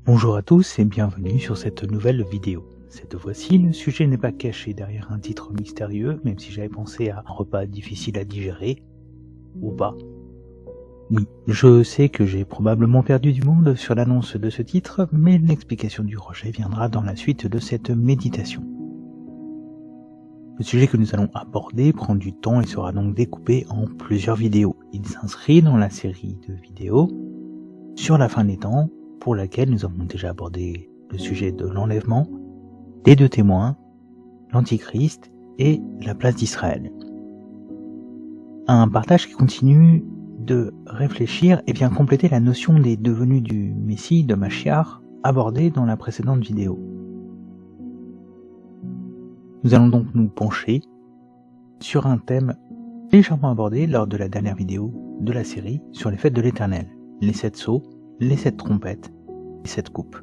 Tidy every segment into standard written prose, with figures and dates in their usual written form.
Bonjour à tous et bienvenue sur cette nouvelle vidéo. Cette fois-ci, le sujet n'est pas caché derrière un titre mystérieux, même si j'avais pensé à un repas difficile à digérer, ou pas. Oui, je sais que j'ai probablement perdu du monde sur l'annonce de ce titre, mais l'explication du rocher viendra dans la suite de cette méditation. Le sujet que nous allons aborder prend du temps et sera donc découpé en plusieurs vidéos. Il s'inscrit dans la série de vidéos sur la fin des temps, pour laquelle nous avons déjà abordé le sujet de l'enlèvement, les deux témoins, l'Antichrist et la place d'Israël. Un partage qui continue de réfléchir et vient compléter la notion des devenus du Messie, de Machiar, abordée dans la précédente vidéo. Nous allons donc nous pencher sur un thème légèrement abordé lors de la dernière vidéo de la série sur les fêtes de l'Éternel, les 7 sceaux, les 7 trompettes, les 7 coupes.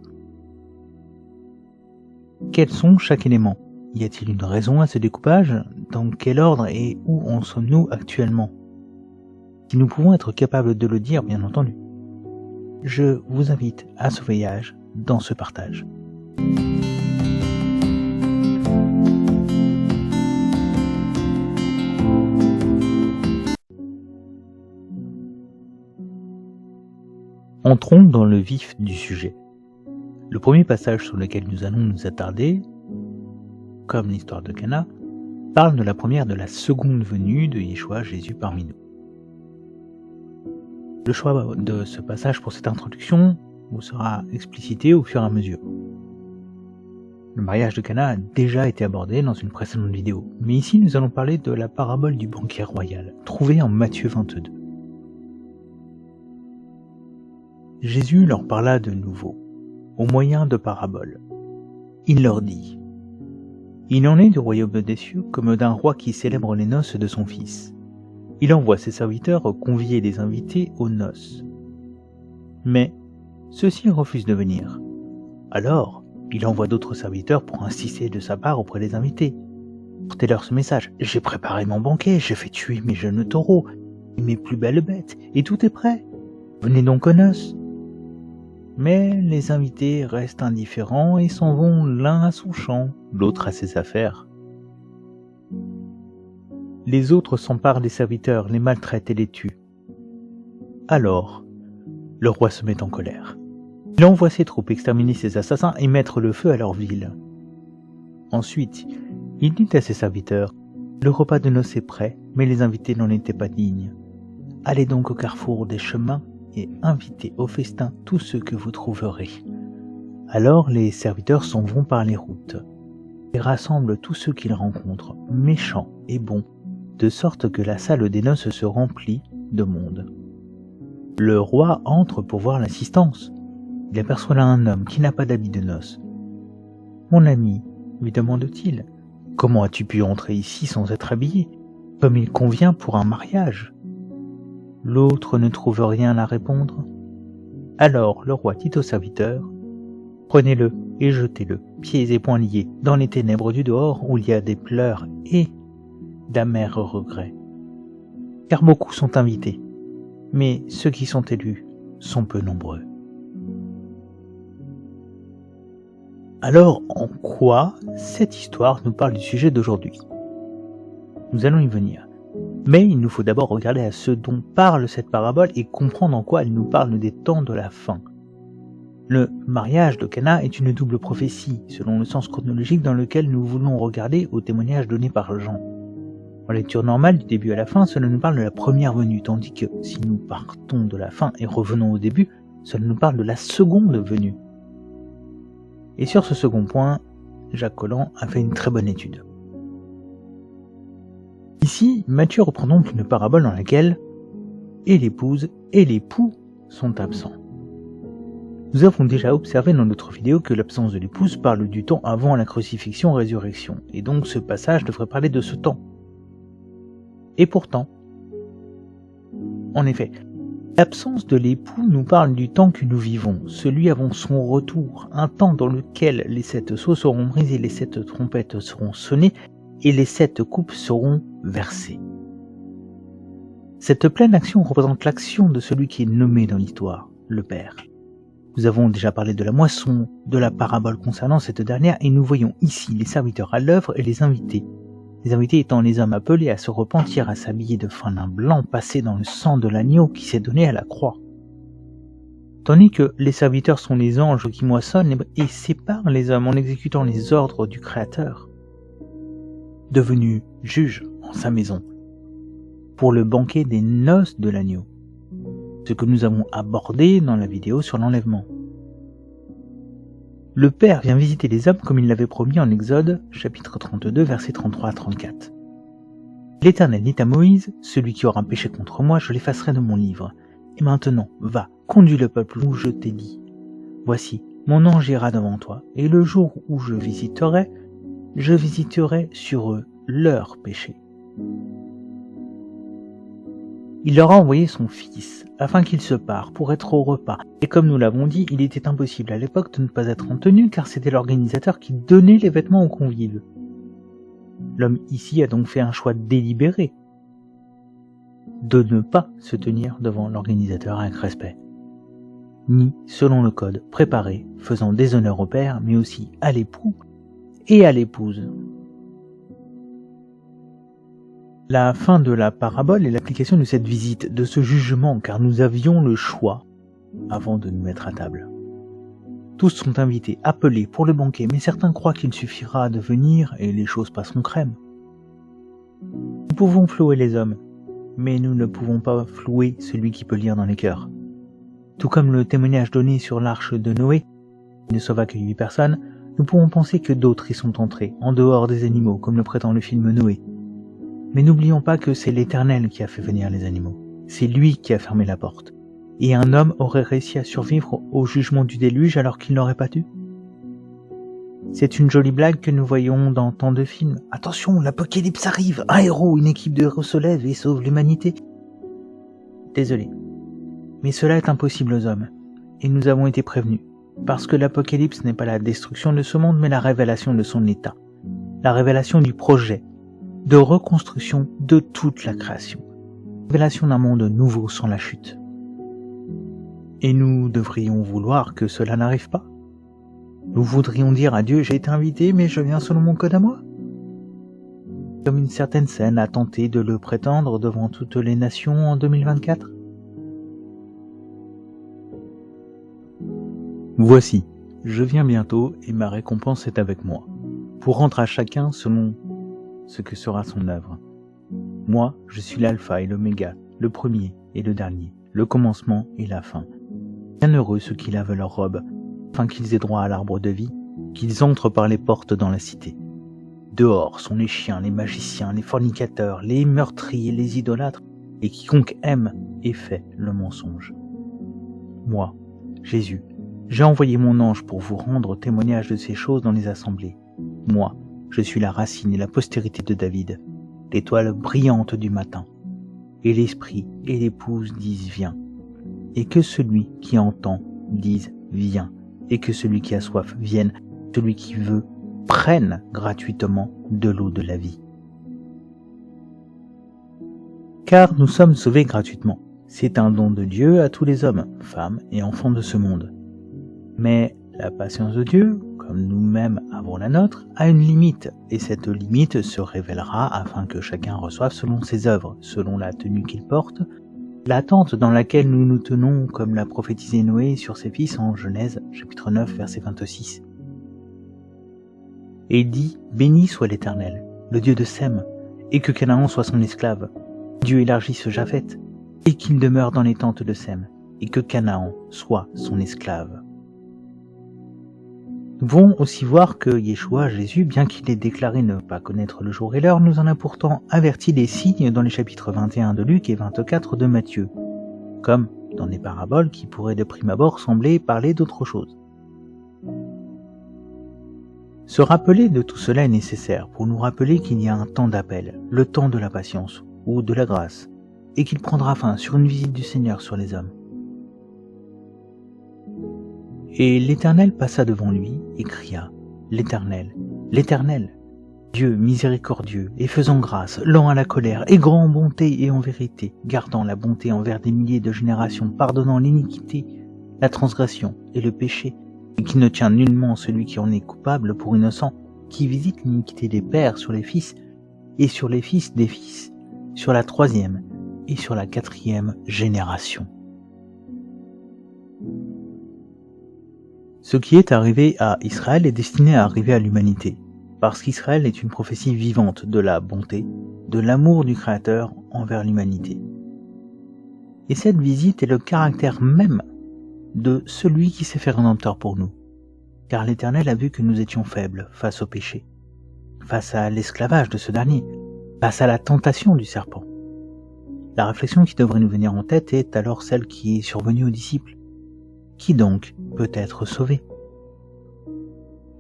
Quels sont chaque élément? Y a-t-il une raison à ce découpage? Dans quel ordre et où en sommes-nous actuellement? Si nous pouvons être capables de le dire, bien entendu. Je vous invite à ce voyage dans ce partage. Entrons dans le vif du sujet. Le premier passage sur lequel nous allons nous attarder, comme l'histoire de Cana, parle de la première de la seconde venue de Yeshua Jésus parmi nous. Le choix de ce passage pour cette introduction vous sera explicité au fur et à mesure. Le mariage de Cana a déjà été abordé dans une précédente vidéo, mais ici nous allons parler de la parabole du banquet royal, trouvée en Matthieu 22. Jésus leur parla de nouveau, au moyen de paraboles. Il leur dit: Il en est du royaume des cieux comme d'un roi qui célèbre les noces de son fils. Il envoie ses serviteurs convier des invités aux noces. Mais ceux-ci refusent de venir. Alors, il envoie d'autres serviteurs pour insister de sa part auprès des invités. Portez-leur ce message: J'ai préparé mon banquet, j'ai fait tuer mes jeunes taureaux et mes plus belles bêtes, et tout est prêt. Venez donc aux noces. Mais les invités restent indifférents et s'en vont l'un à son champ, l'autre à ses affaires. Les autres s'emparent des serviteurs, les maltraitent et les tuent. Alors, le roi se met en colère. Il envoie ses troupes exterminer ses assassins et mettre le feu à leur ville. Ensuite, il dit à ses serviteurs: Le repas de noces est prêt, mais les invités n'en étaient pas dignes. Allez donc au carrefour des chemins et invitez au festin tous ceux que vous trouverez. Alors les serviteurs s'en vont par les routes et rassemblent tous ceux qu'ils rencontrent, méchants et bons, de sorte que la salle des noces se remplit de monde. Le roi entre pour voir l'assistance. Il aperçoit là un homme qui n'a pas d'habit de noces. « Mon ami, lui demande-t-il, comment as-tu pu entrer ici sans être habillé, comme il convient pour un mariage ?» L'autre ne trouve rien à répondre. Alors le roi dit au serviteur: Prenez-le et jetez-le, pieds et poings liés, dans les ténèbres du dehors où il y a des pleurs et d'amers regrets. Car beaucoup sont invités, mais ceux qui sont élus sont peu nombreux. Alors, en quoi cette histoire nous parle du sujet d'aujourd'hui? Nous allons y venir. Mais il nous faut d'abord regarder à ce dont parle cette parabole et comprendre en quoi elle nous parle des temps de la fin. Le mariage de Cana est une double prophétie, selon le sens chronologique dans lequel nous voulons regarder au témoignage donné par Jean. En lecture normale, du début à la fin, cela nous parle de la première venue, tandis que si nous partons de la fin et revenons au début, cela nous parle de la seconde venue. Et sur ce second point, Jacques Collant a fait une très bonne étude. Ici, Matthieu reprend donc une parabole dans laquelle et l'épouse et l'époux sont absents. Nous avons déjà observé dans notre vidéo que l'absence de l'épouse parle du temps avant la crucifixion-résurrection, et donc ce passage devrait parler de ce temps. Et pourtant, en effet, l'absence de l'époux nous parle du temps que nous vivons, celui avant son retour, un temps dans lequel les 7 sceaux seront brisés, les 7 trompettes seront sonnées, et les 7 coupes seront versées. Cette pleine action représente l'action de celui qui est nommé dans l'histoire, le Père. Nous avons déjà parlé de la moisson, de la parabole concernant cette dernière, et nous voyons ici les serviteurs à l'œuvre et les invités. Les invités étant les hommes appelés à se repentir, à s'habiller de fin lin blanc passé dans le sang de l'agneau qui s'est donné à la croix. Tandis que les serviteurs sont les anges qui moissonnent et séparent les hommes en exécutant les ordres du Créateur, devenu juge en sa maison, pour le banquet des noces de l'agneau, ce que nous avons abordé dans la vidéo sur l'enlèvement. Le Père vient visiter les hommes comme il l'avait promis en Exode, chapitre 32, versets 33 à 34. L'Éternel dit à Moïse, « Celui qui aura péché contre moi, je l'effacerai de mon livre. Et maintenant, va, conduis le peuple où je t'ai dit. Voici, mon ange ira devant toi, et le jour où je visiterai sur eux leurs péchés. » Il leur a envoyé son fils, afin qu'il se pare pour être au repas. Et comme nous l'avons dit, il était impossible à l'époque de ne pas être en tenue, car c'était l'organisateur qui donnait les vêtements aux convives. L'homme ici a donc fait un choix délibéré de ne pas se tenir devant l'organisateur avec respect, ni selon le code préparé, faisant déshonneur au père, mais aussi à l'époux et à l'épouse. La fin de la parabole est l'application de cette visite, de ce jugement, car nous avions le choix avant de nous mettre à table. Tous sont invités, appelés pour le banquet, mais certains croient qu'il suffira de venir et les choses passeront crème. Nous pouvons flouer les hommes, mais nous ne pouvons pas flouer celui qui peut lire dans les cœurs. Tout comme le témoignage donné sur l'arche de Noé, qui ne sauva que 8 personnes, nous pouvons penser que d'autres y sont entrés, en dehors des animaux, comme le prétend le film Noé. Mais n'oublions pas que c'est l'Éternel qui a fait venir les animaux. C'est lui qui a fermé la porte. Et un homme aurait réussi à survivre au jugement du déluge alors qu'il n'aurait pas dû. C'est une jolie blague que nous voyons dans tant de films. Attention, l'apocalypse arrive, un héros, une équipe de héros se lève et sauve l'humanité. Désolé. Mais cela est impossible aux hommes. Et nous avons été prévenus. Parce que l'apocalypse n'est pas la destruction de ce monde, mais la révélation de son état. La révélation du projet de reconstruction de toute la création. Révélation d'un monde nouveau sans la chute. Et nous devrions vouloir que cela n'arrive pas. Nous voudrions dire à Dieu, j'ai été invité, mais je viens selon mon code à moi. Comme une certaine scène a tenté de le prétendre devant toutes les nations en 2024. Voici, je viens bientôt et ma récompense est avec moi, pour rendre à chacun selon ce que sera son œuvre. Moi, je suis l'alpha et l'oméga, le premier et le dernier, le commencement et la fin. Bienheureux ceux qui lavent leurs robes, afin qu'ils aient droit à l'arbre de vie, qu'ils entrent par les portes dans la cité. Dehors sont les chiens, les magiciens, les fornicateurs, les meurtriers, les idolâtres, et quiconque aime et fait le mensonge. Moi, Jésus, j'ai envoyé mon ange pour vous rendre témoignage de ces choses dans les assemblées. Moi, je suis la racine et la postérité de David, l'étoile brillante du matin. Et l'esprit et l'épouse disent viens. Et que celui qui entend dise viens. Et que celui qui a soif vienne. Celui qui veut prenne gratuitement de l'eau de la vie. Car nous sommes sauvés gratuitement. C'est un don de Dieu à tous les hommes, femmes et enfants de ce monde. Mais la patience de Dieu, comme nous-mêmes avons la nôtre, a une limite, et cette limite se révélera afin que chacun reçoive selon ses œuvres, selon la tenue qu'il porte, l'attente dans laquelle nous nous tenons, comme l'a prophétisé Noé sur ses fils en Genèse, chapitre 9, verset 26. Et il dit, béni soit l'Éternel, le Dieu de Sem, et que Canaan soit son esclave. Dieu élargisse Japheth, et qu'il demeure dans les tentes de Sem, et que Canaan soit son esclave. Nous pouvons aussi voir que Yeshua, Jésus, bien qu'il ait déclaré ne pas connaître le jour et l'heure, nous en a pourtant averti les signes dans les chapitres 21 de Luc et 24 de Matthieu, comme dans des paraboles qui pourraient de prime abord sembler parler d'autre chose. Se rappeler de tout cela est nécessaire pour nous rappeler qu'il y a un temps d'appel, le temps de la patience ou de la grâce, et qu'il prendra fin sur une visite du Seigneur sur les hommes. Et l'Éternel passa devant lui et cria, l'Éternel, l'Éternel, Dieu miséricordieux et faisant grâce, lent à la colère et grand en bonté et en vérité, gardant la bonté envers des milliers de générations, pardonnant l'iniquité, la transgression et le péché, et qui ne tient nullement celui qui en est coupable pour innocent, qui visite l'iniquité des pères sur les fils, et sur les fils des fils, sur la 3e et sur la 4e génération. Ce qui est arrivé à Israël est destiné à arriver à l'humanité, parce qu'Israël est une prophétie vivante de la bonté, de l'amour du Créateur envers l'humanité. Et cette visite est le caractère même de celui qui s'est fait rédempteur pour nous, car l'Éternel a vu que nous étions faibles face au péché, face à l'esclavage de ce dernier, face à la tentation du serpent. La réflexion qui devrait nous venir en tête est alors celle qui est survenue aux disciples. Qui donc peut être sauvé?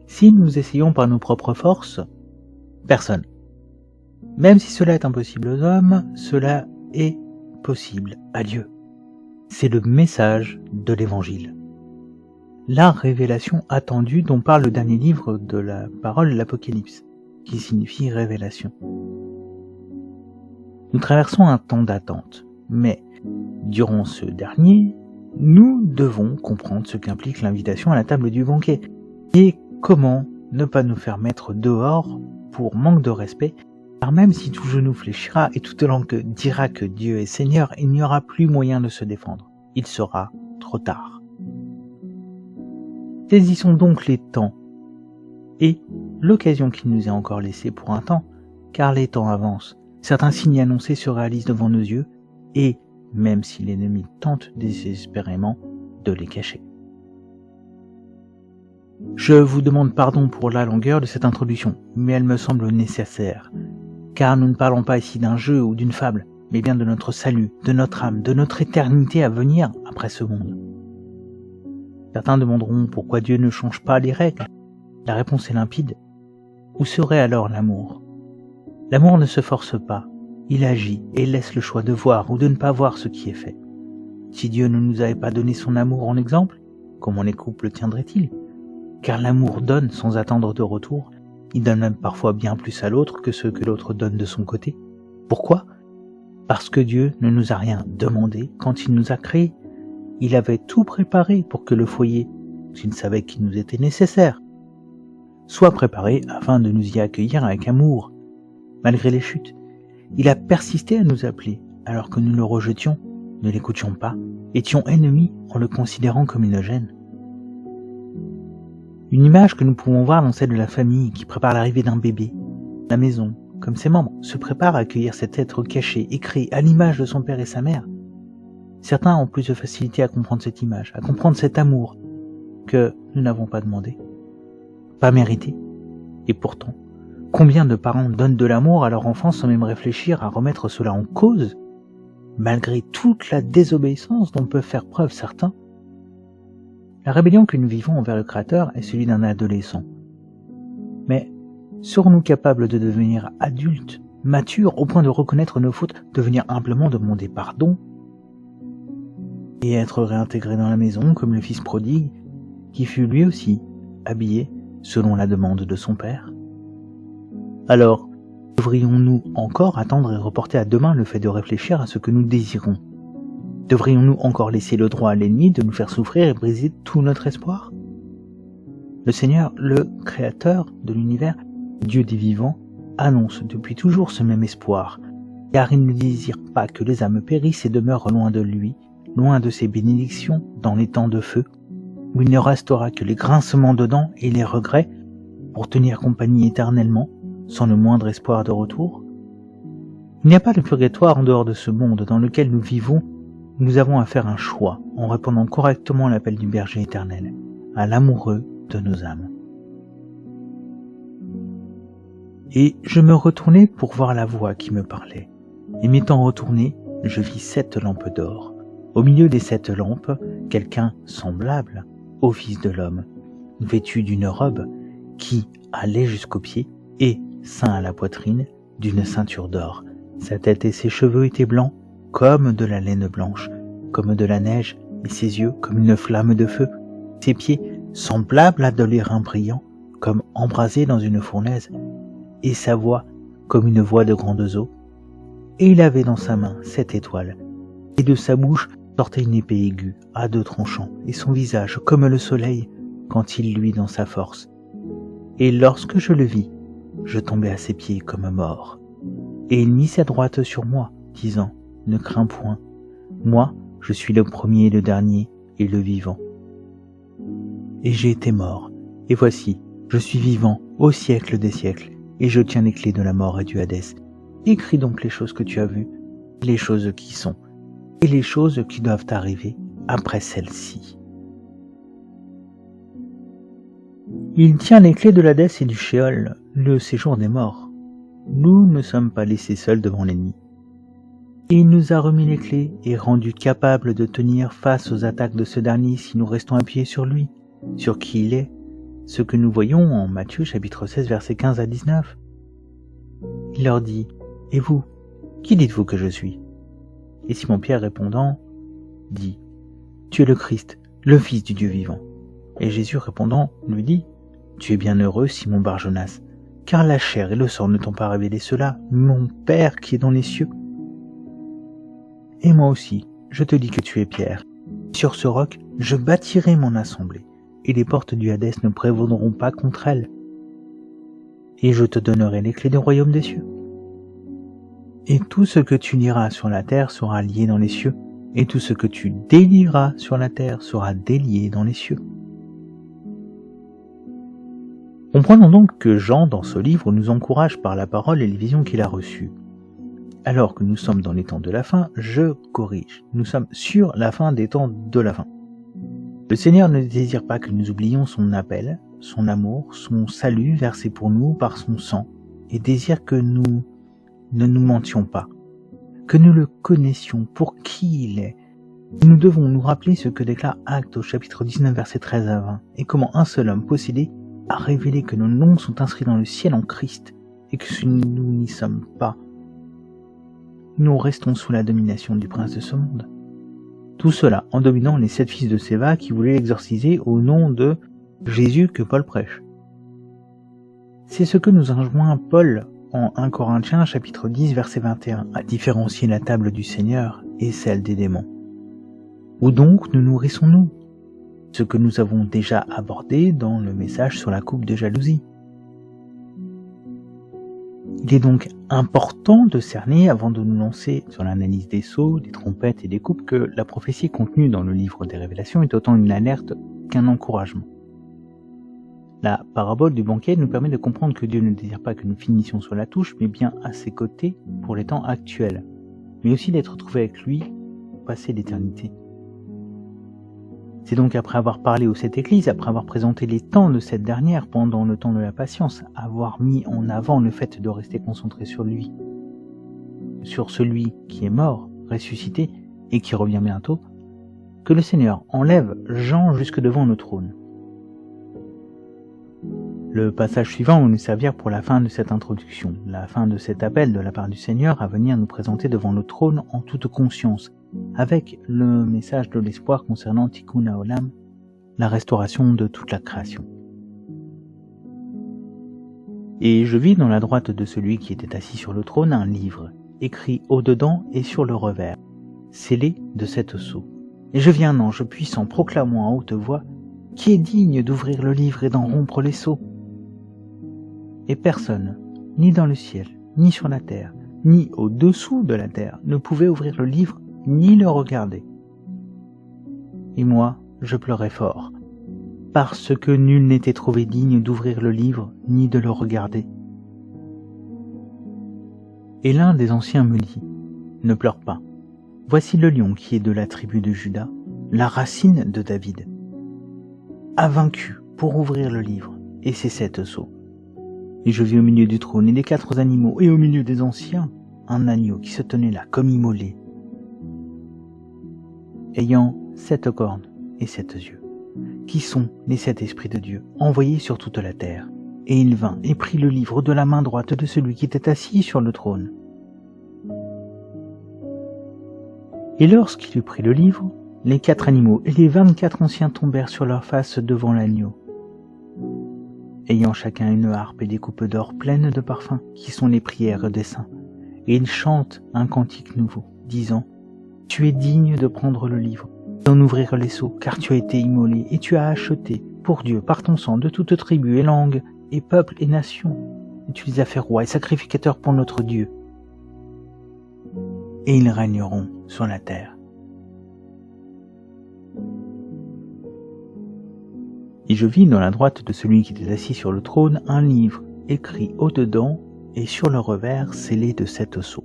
Si nous essayons par nos propres forces, personne. Même si cela est impossible aux hommes, cela est possible à Dieu. C'est le message de l'Évangile. La révélation attendue dont parle le dernier livre de la parole, l'Apocalypse, qui signifie révélation. Nous traversons un temps d'attente, mais durant ce dernier, nous devons comprendre ce qu'implique l'invitation à la table du banquet et comment ne pas nous faire mettre dehors pour manque de respect, car même si tout genou fléchira et toute langue dira que Dieu est Seigneur, il n'y aura plus moyen de se défendre. Il sera trop tard. Saisissons donc les temps et l'occasion qui nous est encore laissée pour un temps, car les temps avancent. Certains signes annoncés se réalisent devant nos yeux et même si l'ennemi tente désespérément de les cacher. Je vous demande pardon pour la longueur de cette introduction, mais elle me semble nécessaire, car nous ne parlons pas ici d'un jeu ou d'une fable, mais bien de notre salut, de notre âme, de notre éternité à venir après ce monde. Certains demanderont pourquoi Dieu ne change pas les règles. La réponse est limpide. Où serait alors l'amour? L'amour ne se force pas. Il agit et laisse le choix de voir ou de ne pas voir ce qui est fait. Si Dieu ne nous avait pas donné son amour en exemple, comment les couples tiendraient-ils? Car l'amour donne sans attendre de retour. Il donne même parfois bien plus à l'autre que ce que l'autre donne de son côté. Pourquoi? Parce que Dieu ne nous a rien demandé quand il nous a créés. Il avait tout préparé pour que le foyer, s'il savait qu'il nous était nécessaire, soit préparé afin de nous y accueillir avec amour. Malgré les chutes, il a persisté à nous appeler, alors que nous le rejetions, ne l'écoutions pas, étions ennemis en le considérant comme une gêne. Une image que nous pouvons voir dans celle de la famille qui prépare l'arrivée d'un bébé. La maison, comme ses membres, se prépare à accueillir cet être caché et créé à l'image de son père et sa mère. Certains ont plus de facilité à comprendre cette image, à comprendre cet amour que nous n'avons pas demandé, pas mérité. Et pourtant, combien de parents donnent de l'amour à leur enfant sans même réfléchir à remettre cela en cause, malgré toute la désobéissance dont peuvent faire preuve certains? La rébellion que nous vivons envers le Créateur est celui d'un adolescent. Mais serons-nous capables de devenir adultes, matures, au point de reconnaître nos fautes, de venir humblement demander pardon et être réintégrés dans la maison comme le fils prodigue, qui fut lui aussi habillé selon la demande de son père? Alors, devrions-nous encore attendre et reporter à demain le fait de réfléchir à ce que nous désirons? Devrions-nous encore laisser le droit à l'ennemi de nous faire souffrir et briser tout notre espoir? Le Seigneur, le Créateur de l'univers, Dieu des vivants, annonce depuis toujours ce même espoir, car il ne désire pas que les âmes périssent et demeurent loin de lui, loin de ses bénédictions, dans les temps de feu, où il ne restera que les grincements de dents et les regrets pour tenir compagnie éternellement, sans le moindre espoir de retour. Il n'y a pas de purgatoire en dehors de ce monde dans lequel nous vivons. Nous avons à faire un choix en répondant correctement à l'appel du berger éternel, à l'amoureux de nos âmes. Et je me retournai pour voir la voix qui me parlait. Et m'étant retourné, je vis 7 lampes d'or. Au milieu des 7 lampes, quelqu'un semblable au Fils de l'homme, vêtu d'une robe qui allait jusqu'aux pieds et, ceint à la poitrine, d'une ceinture d'or. Sa tête et ses cheveux étaient blancs, comme de la laine blanche, comme de la neige, et ses yeux comme une flamme de feu. Ses pieds semblables à de l'airain brillant, comme embrasés dans une fournaise, et sa voix comme une voix de grandes eaux. Et il avait dans sa main 7 étoiles, et de sa bouche sortait une épée aiguë, à 2 tranchants, et son visage, comme le soleil, quand il luit dans sa force. Et lorsque je le vis, je tombai à ses pieds comme mort. Et il mit sa droite sur moi, disant, « Ne crains point, moi, je suis le premier et le dernier, et le vivant. Et j'ai été mort, et voici, je suis vivant au siècle des siècles, et je tiens les clés de la mort et du Hadès. Écris donc les choses que tu as vues, les choses qui sont, et les choses qui doivent arriver après celles-ci. » Il tient les clés de l'Hadès et du Sheol, le séjour des morts. Nous ne sommes pas laissés seuls devant l'ennemi. Il nous a remis les clés et rendus capables de tenir face aux attaques de ce dernier si nous restons appuyés sur lui, sur qui il est, ce que nous voyons en Matthieu chapitre 16 versets 15 à 19. Il leur dit, « Et vous, qui dites-vous que je suis ?» Et Simon-Pierre répondant, dit, « Tu es le Christ, le Fils du Dieu vivant. » Et Jésus répondant, lui dit, « Tu es bien heureux, Simon Bar-Jonas, car la chair et le sang ne t'ont pas révélé cela, mon Père qui est dans les cieux. Et moi aussi, je te dis que tu es Pierre. Sur ce roc, je bâtirai mon assemblée, et les portes du Hadès ne prévaudront pas contre elle. Et je te donnerai les clés du royaume des cieux. Et tout ce que tu liras sur la terre sera lié dans les cieux, et tout ce que tu délieras sur la terre sera délié dans les cieux. » Comprenons donc que Jean, dans ce livre, nous encourage par la parole et les visions qu'il a reçues. Alors que nous sommes dans les temps de la fin, je corrige. Nous sommes sur la fin des temps de la fin. Le Seigneur ne désire pas que nous oublions son appel, son amour, son salut versé pour nous par son sang, et désire que nous ne nous mentions pas, que nous le connaissions pour qui il est. Nous devons nous rappeler ce que déclare Actes au chapitre 19 versets 13 à 20, et comment un seul homme possédé a révélé que nos noms sont inscrits dans le ciel en Christ, et que si nous n'y sommes pas, nous restons sous la domination du prince de ce monde. Tout cela en dominant les 7 fils de Séva qui voulaient l'exorciser au nom de Jésus que Paul prêche. C'est ce que nous enjoint Paul en 1 Corinthiens chapitre 10 verset 21, à différencier la table du Seigneur et celle des démons. Où donc nous nourrissons-nous? Ce que nous avons déjà abordé dans le message sur la coupe de jalousie. Il est donc important de cerner, avant de nous lancer sur l'analyse des sceaux, des trompettes et des coupes, que la prophétie contenue dans le livre des Révélations est autant une alerte qu'un encouragement. La parabole du banquet nous permet de comprendre que Dieu ne désire pas que nous finissions sur la touche, mais bien à ses côtés pour les temps actuels, mais aussi d'être retrouvés avec lui pour passer l'éternité. C'est donc après avoir parlé aux 7 églises, après avoir présenté les temps de cette dernière pendant le temps de la patience, avoir mis en avant le fait de rester concentré sur lui, sur celui qui est mort, ressuscité et qui revient bientôt, que le Seigneur enlève Jean jusque devant le trône. Le passage suivant va nous servir pour la fin de cette introduction, la fin de cet appel de la part du Seigneur à venir nous présenter devant le trône en toute conscience, avec le message de l'espoir concernant Tikkun Haolam, la restauration de toute la création. Et je vis dans la droite de celui qui était assis sur le trône un livre, écrit au-dedans et sur le revers, scellé de 7 sceaux. Et je vis un ange puissant proclamant à haute voix, « Qui est digne d'ouvrir le livre et d'en rompre les sceaux ?» Et personne, ni dans le ciel, ni sur la terre, ni au-dessous de la terre, ne pouvait ouvrir le livre ni le regarder. Et moi, je pleurais fort, parce que nul n'était trouvé digne d'ouvrir le livre ni de le regarder. Et l'un des anciens me dit, « Ne pleure pas, voici le lion qui est de la tribu de Juda, la racine de David, a vaincu pour ouvrir le livre et ses 7 sceaux. » Et je vis au milieu du trône et des 4 animaux, et au milieu des anciens, un agneau qui se tenait là comme immolé, ayant 7 cornes et 7 yeux, qui sont les 7 esprits de Dieu, envoyés sur toute la terre. Et il vint et prit le livre de la main droite de celui qui était assis sur le trône. Et lorsqu'il eut pris le livre, les 4 animaux et les 24 anciens tombèrent sur leur face devant l'agneau, ayant chacun une harpe et des coupes d'or pleines de parfums, qui sont les prières des saints. Et ils chantent un cantique nouveau, disant, « tu es digne de prendre le livre, d'en ouvrir les sceaux, car tu as été immolé, et tu as acheté pour Dieu, par ton sang, de toute tribu et langue, et peuple et nation, et tu les as fait rois et sacrificateurs pour notre Dieu. Et ils régneront sur la terre. Et je vis dans la droite de celui qui était assis sur le trône un livre, écrit au-dedans, et sur le revers scellé de 7 sceaux.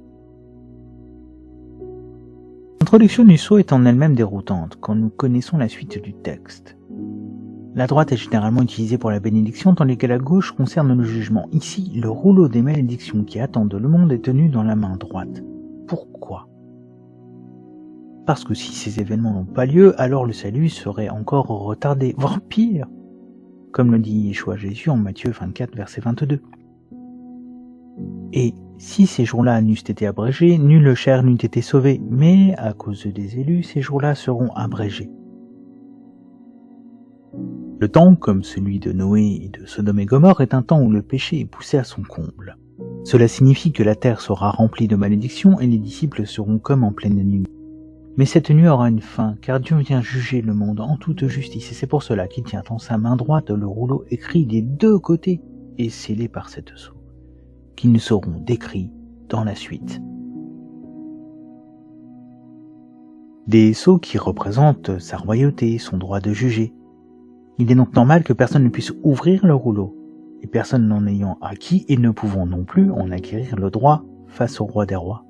L'introduction du sceau est en elle-même déroutante quand nous connaissons la suite du texte. La droite est généralement utilisée pour la bénédiction, tandis que la gauche concerne le jugement. Ici, le rouleau des malédictions qui attendent le monde est tenu dans la main droite. Pourquoi ? Parce que si ces événements n'ont pas lieu, alors le salut serait encore retardé, voire pire, comme le dit Yeshua Jésus en Matthieu 24, verset 22. Et si ces jours-là n'eussent été abrégés, nulle chair n'eût été sauvée, mais à cause des élus, ces jours-là seront abrégés. Le temps, comme celui de Noé et de Sodome et Gomorrhe, est un temps où le péché est poussé à son comble. Cela signifie que la terre sera remplie de malédictions et les disciples seront comme en pleine nuit. Mais cette nuit aura une fin, car Dieu vient juger le monde en toute justice, et c'est pour cela qu'il tient en sa main droite le rouleau écrit des 2 côtés et scellé par 7 sceaux, qui ne seront décrits dans la suite. Des sceaux qui représentent sa royauté, son droit de juger. Il est donc normal que personne ne puisse ouvrir le rouleau, et personne n'en ayant acquis et ne pouvant non plus en acquérir le droit face au roi des rois.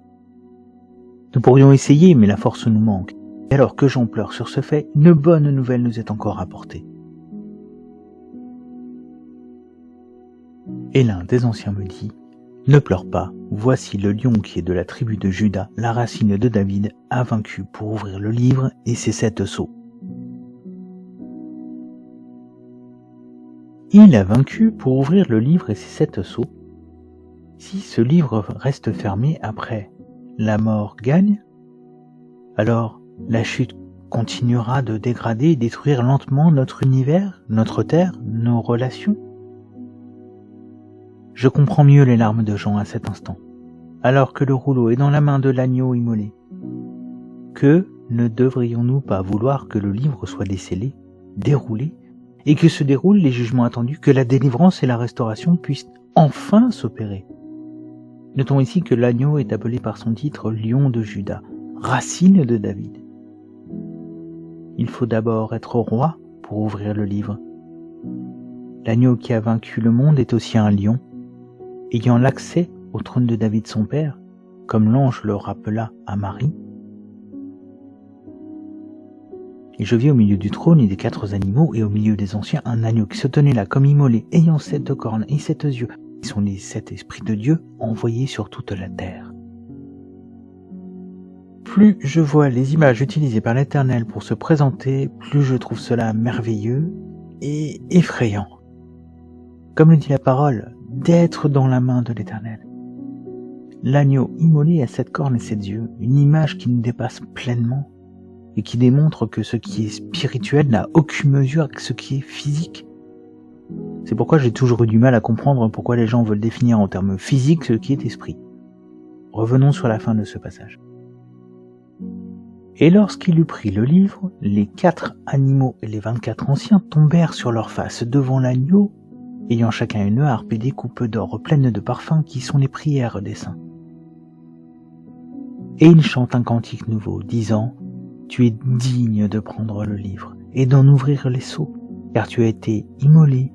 Nous pourrions essayer, mais la force nous manque. Et alors que j'en pleure sur ce fait, une bonne nouvelle nous est encore apportée. Et l'un des anciens me dit, « Ne pleure pas, voici le lion qui est de la tribu de Juda, la racine de David, a vaincu pour ouvrir le livre et ses 7 sceaux. » Il a vaincu pour ouvrir le livre et ses 7 sceaux. Si ce livre reste fermé après, la mort gagne, alors la chute continuera de dégrader et détruire lentement notre univers, notre terre, nos relations. Je comprends mieux les larmes de Jean à cet instant, alors que le rouleau est dans la main de l'agneau immolé. Que ne devrions-nous pas vouloir que le livre soit décellé, déroulé, et que se déroulent les jugements attendus, que la délivrance et la restauration puissent enfin s'opérer. Notons ici que l'agneau est appelé par son titre Lion de Juda, racine de David. Il faut d'abord être roi pour ouvrir le livre. L'agneau qui a vaincu le monde est aussi un lion, ayant l'accès au trône de David son père, comme l'ange le rappela à Marie. Et je vis au milieu du trône et des 4 animaux, et au milieu des anciens un agneau qui se tenait là comme immolé, ayant 7 cornes et 7 yeux, qui sont les 7 esprits de Dieu envoyés sur toute la terre. Plus je vois les images utilisées par l'Éternel pour se présenter, plus je trouve cela merveilleux et effrayant. Comme le dit la parole, d'être dans la main de l'Éternel. L'agneau immolé a 7 cornes et 7 yeux, une image qui nous dépasse pleinement et qui démontre que ce qui est spirituel n'a aucune mesure avec ce qui est physique. C'est pourquoi j'ai toujours eu du mal à comprendre pourquoi les gens veulent définir en termes physiques ce qui est esprit. Revenons sur la fin de ce passage. Et lorsqu'il eut pris le livre, les 4 animaux et les 24 anciens tombèrent sur leurs faces devant l'agneau, ayant chacun une harpe et des coupes d'or pleines de parfums qui sont les prières des saints. Et ils chantent un cantique nouveau, disant « Tu es digne de prendre le livre et d'en ouvrir les sceaux, car tu as été immolé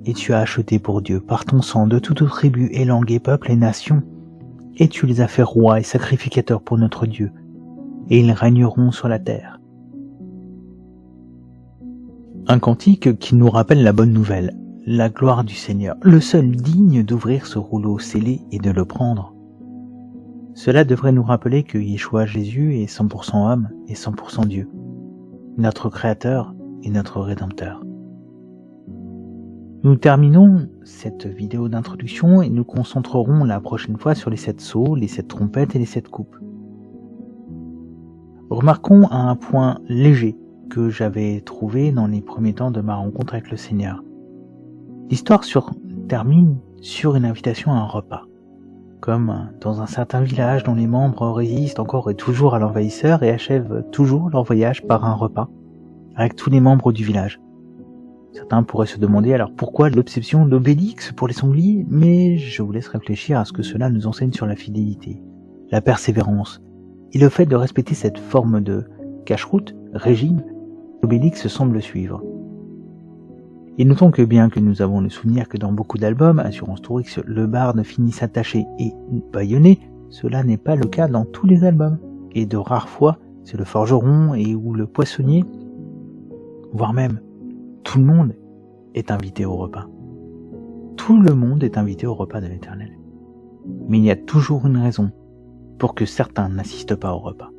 et tu as acheté pour Dieu par ton sang de toute tribu et langue et peuple et nation, et tu les as fait rois et sacrificateurs pour notre Dieu, et ils régneront sur la terre. » Un cantique qui nous rappelle la bonne nouvelle, la gloire du Seigneur, le seul digne d'ouvrir ce rouleau scellé et de le prendre. Cela devrait nous rappeler que Yeshua Jésus est 100% homme et 100% Dieu, notre Créateur et notre Rédempteur. Nous terminons cette vidéo d'introduction et nous concentrerons la prochaine fois sur les 7 sceaux, les 7 trompettes et les 7 coupes. Remarquons un point léger que j'avais trouvé dans les premiers temps de ma rencontre avec le Seigneur. L'histoire termine sur une invitation à un repas. comme dans un certain village dont les membres résistent encore et toujours à l'envahisseur et achèvent toujours leur voyage par un repas avec tous les membres du village. Certains pourraient se demander alors pourquoi l'obsession d'Obélix pour les sangliers, mais je vous laisse réfléchir à ce que cela nous enseigne sur la fidélité, la persévérance et le fait de respecter cette forme de cache-route, régime, qu'Obélix semble suivre. Et notons que bien que nous avons le souvenir que dans beaucoup d'albums, Assurance Tourix, le barde finisse attaché et bâillonné, cela n'est pas le cas dans tous les albums. Et de rares fois, c'est le forgeron et ou le poissonnier, voire même tout le monde est invité au repas. Tout le monde est invité au repas de l'Éternel. Mais il y a toujours une raison pour que certains n'assistent pas au repas.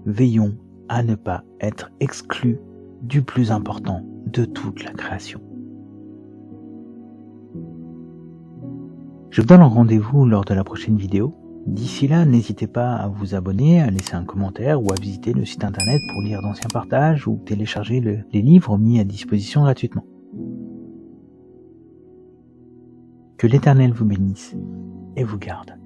Veillons à ne pas être exclus du plus important de toute la création. Je vous donne rendez-vous lors de la prochaine vidéo. D'ici là, n'hésitez pas à vous abonner, à laisser un commentaire ou à visiter le site internet pour lire d'anciens partages ou télécharger les livres mis à disposition gratuitement. Que l'Éternel vous bénisse et vous garde.